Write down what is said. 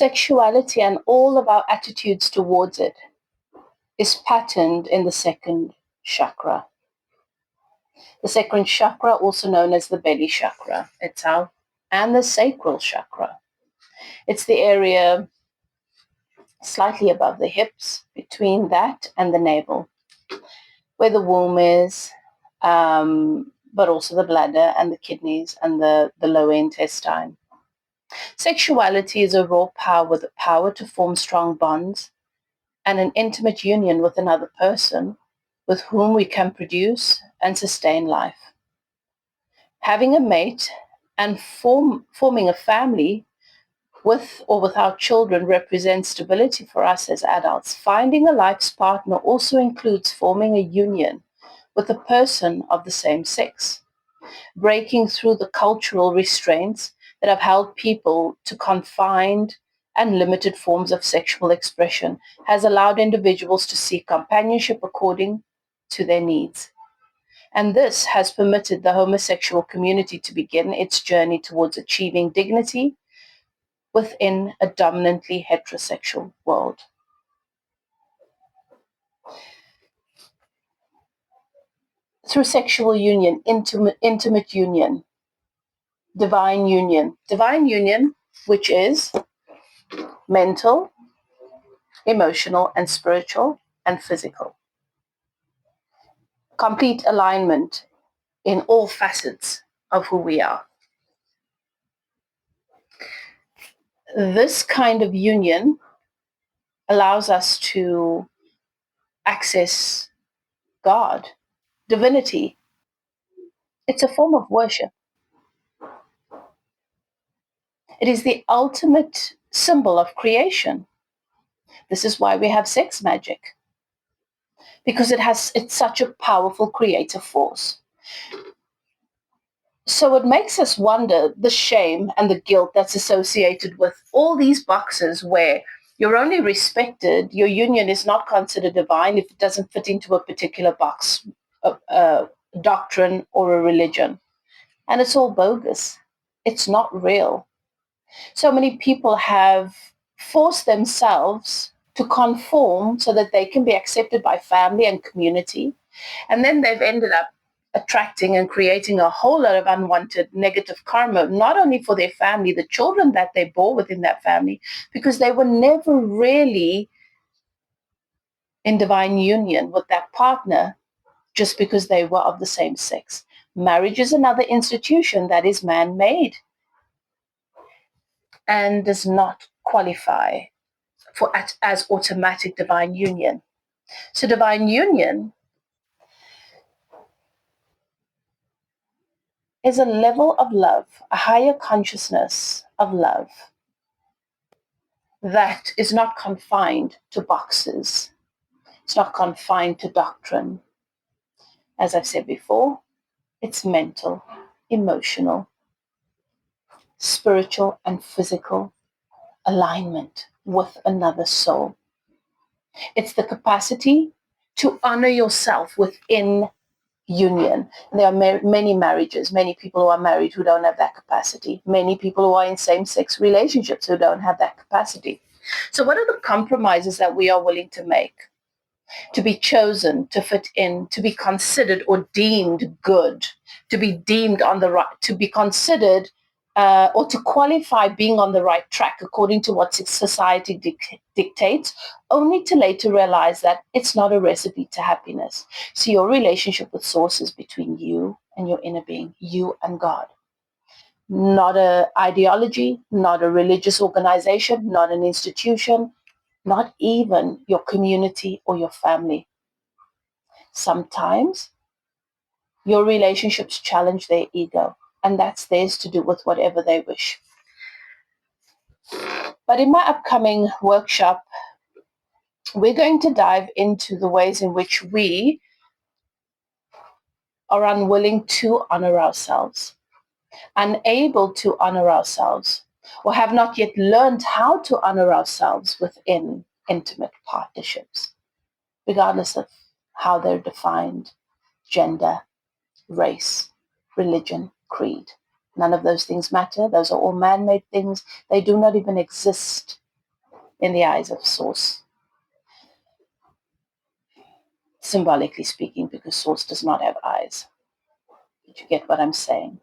Sexuality and all of our attitudes towards it is patterned in the second chakra. The second chakra, also known as the belly chakra, and the sacral chakra. It's the area slightly above the hips, between that and the navel, where the womb is, but also the bladder and the kidneys and the lower intestine. Sexuality is a raw power with the power to form strong bonds and an intimate union with another person with whom we can produce and sustain life. Having a mate and forming a family with or without children represents stability for us as adults. Finding a life's partner also includes forming a union with a person of the same sex, breaking through the cultural restraints that have held people to confined and limited forms of sexual expression has allowed individuals to seek companionship according to their needs. And this has permitted the homosexual community to begin its journey towards achieving dignity within a dominantly heterosexual world. Through sexual union, intimate union, divine union, which is mental, emotional, and spiritual, and physical. Complete alignment in all facets of who we are. This kind of union allows us to access God, divinity. It's a form of worship. It is the ultimate symbol of creation. This is why we have sex magic, because it's such a powerful creative force. So it makes us wonder the shame and the guilt that's associated with all these boxes where you're only respected, your union is not considered divine if it doesn't fit into a particular box, a doctrine or a religion. And it's all bogus. It's not real. So many people have forced themselves to conform so that they can be accepted by family and community. And then they've ended up attracting and creating a whole lot of unwanted negative karma, not only for their family, the children that they bore within that family, because they were never really in divine union with that partner just because they were of the same sex. Marriage is another institution that is man-made and does not qualify for as automatic divine union. So divine union is a level of love, a higher consciousness of love that is not confined to boxes. It's not confined to doctrine. As I've said before, it's mental, emotional, spiritual, and physical alignment with another soul. It's the capacity to honor yourself within union. And there are many marriages, many people who are married who don't have that capacity, many people who are in same-sex relationships who don't have that capacity. So what are the compromises that we are willing to make to be chosen, to fit in, to be considered or deemed good, to be deemed on the right, to be considered or to qualify being on the right track according to what society dictates, only to later realize that it's not a recipe to happiness. So your relationship with source is between you and your inner being, you and God. Not an ideology, not a religious organization, not an institution, not even your community or your family. Sometimes your relationships challenge their ego, and that's theirs to do with whatever they wish. But in my upcoming workshop, we're going to dive into the ways in which we are unwilling to honor ourselves, unable to honor ourselves, or have not yet learned how to honor ourselves within intimate partnerships, regardless of how they're defined, gender, race, religion, creed. None of those things matter. Those are all man-made things. They do not even exist in the eyes of Source. Symbolically speaking, because Source does not have eyes. Did you get what I'm saying?